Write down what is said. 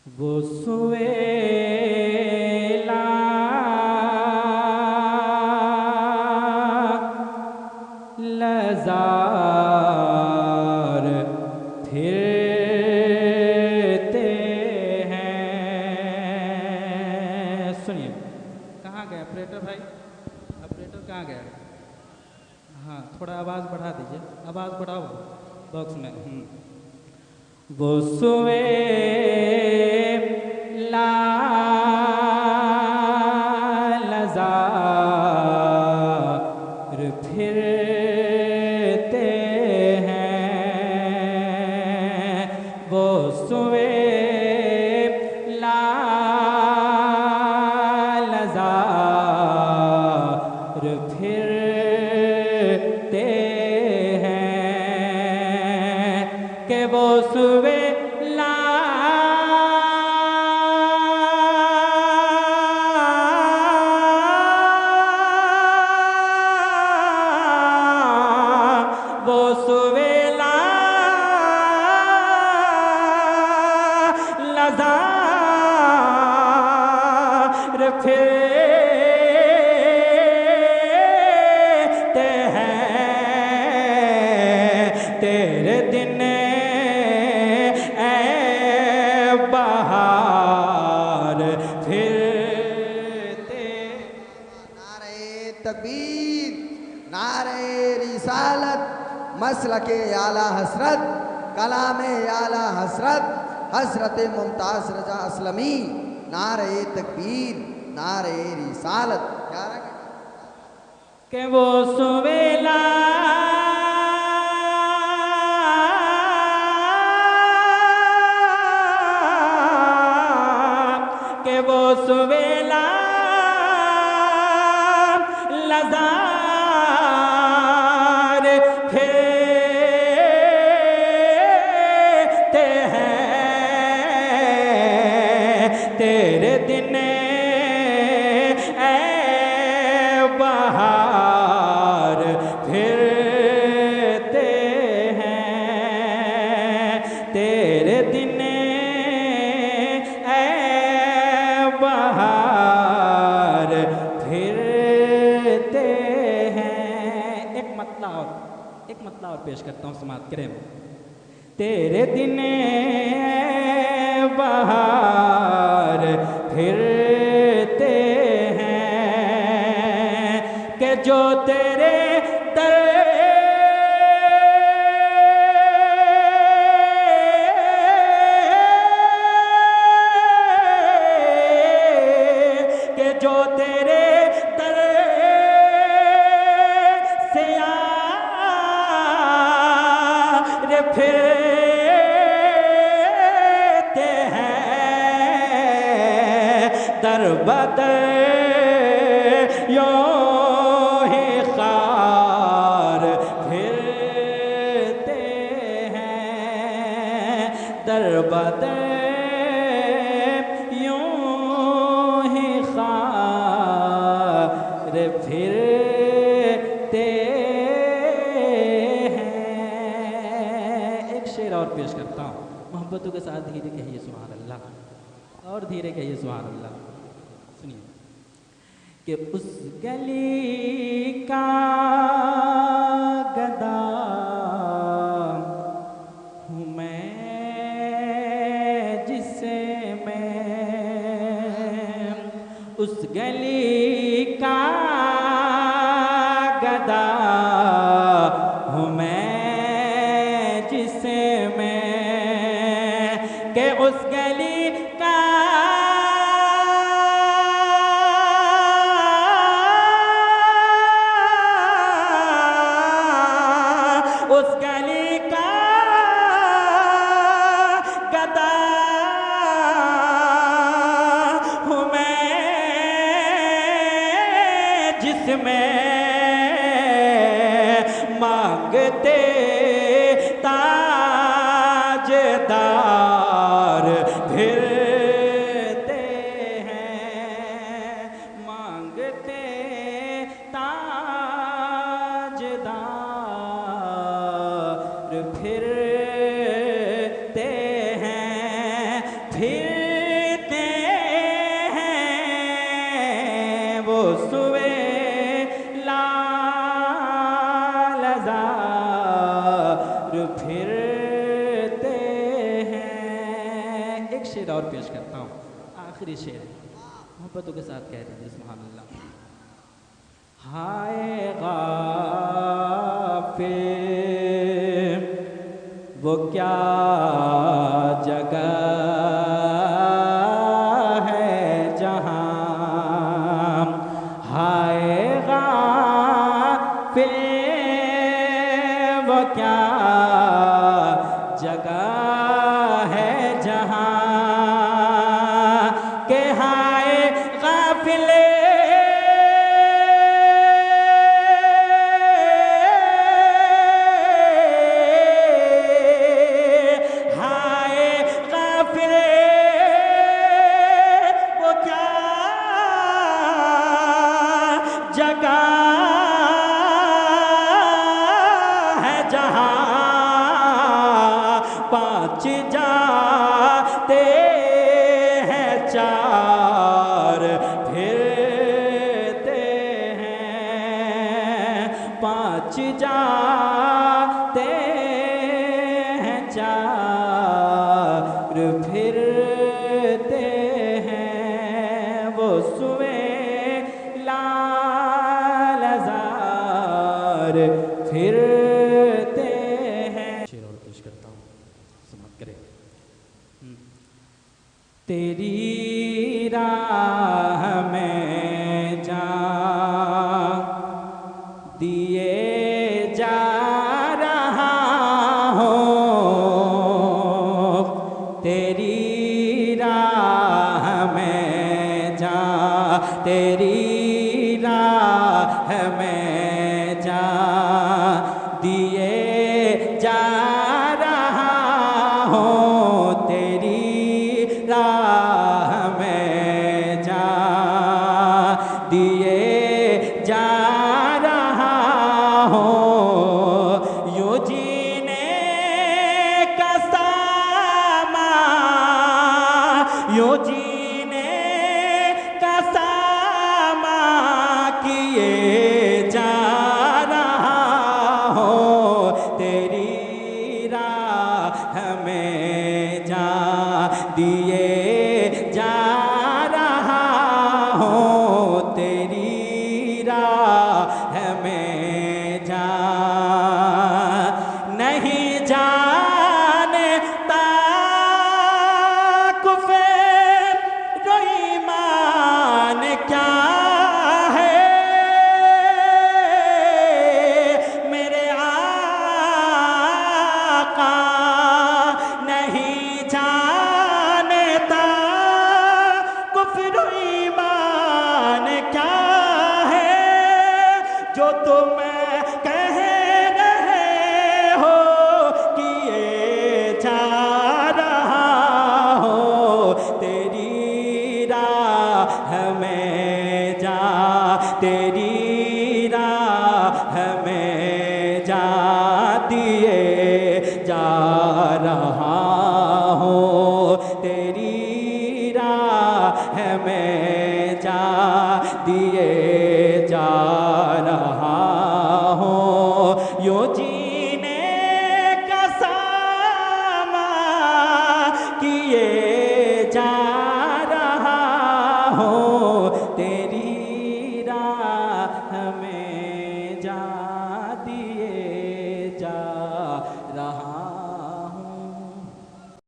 वो सुवेला लजार फिरते हैं। सुनिए, कहाँ गए ऑपरेटर भाई? ऑपरेटर कहाँ गया? हाँ, थोड़ा आवाज़ बढ़ा दीजिए, आवाज़ बढ़ाओ बॉक्स में। वो सुवेला लजार फिरते हैं। वो सुवेला लजार फिरते हैं कि वो सुवेला वो सुवेला लजार फिरते हैं। तेरे दिन बहार फिरते। नारे तकबीर, नारे रिसालत, मसलके आला हसरत, कलामे आला हसरत, हसरत मुमताज रजा असलमी। नारे तकबीर, नारे रिसालत। क्या रखे के वो सुवेला के वो सुवेला लजार फिरते हैं। तेरे दिन बहार फिरते हैं। तेरे दिन बहार फिरते हैं। एक मतला और पेश करता हूँ समात करें। तेरे दिन बहार फिरते हैं कि जो तेरे दर के जो तेरे दर से यार फिरते हैं। दर बदर यूं ही खार फिरते हैं। दर बदर यूं ही खार फिरते हैं। एक शेर और पेश करता हूँ, मोहब्बतों के साथ धीरे कहिए सुभान अल्लाह, और धीरे कहिए सुभान अल्लाह। सुनिए कि उस गली का गदा हूँ मैं जिसे मैं, उस गली का गदा हूँ मैं जिसे मैं, के उस गली का उस गली का गदा हूँ मैं जिसमें मांगते ताजदार फिरते हैं। मांगते ताजदार फिरते हैं। फिर एक शेर और पेश करता हूँ, आखिरी शेर मोहब्बतों के साथ कह दीजिए सुभान अल्लाह। हाय गाफिल वो क्या जगह है जहाँ, हाय गाफिल वो क्या जगह है जहाँ, के हाय गाफिले पाँच जाते हैं चार फिरते हैं, पाँच जाते हैं चार फिरते हैं, वो सुए लालजार फिरते हैं। शेर और पेश करता हूँ, समझ करे। तेरी राह में जा दिए जा रहा हूँ, तेरी राह में जा, तेरी राह में जा दिए जा रहा हूँ, तेरी राह में जा दिए जा रहा हूँ, यूँ जीने का सामा, यूँ जीने का सामा किए जा रहा हूँ, तेरी राह में जा दिए जा रहा हूँ, तेरी राह में जा नहीं जानता कुफर रो ईमान क्या है, मेरे आका नहीं जानता कुफर रो ईमान क्या है, जो तुम कह रहे हो कि ये जा रहा हो, तेरी राह में जा, तेरी राह में जा दिए जा रहा हो, तेरी राह में जा दिए जा रहा हो, यूँ जीने का सामा किए जा रहा हो, तेरी राह में जा दिए जा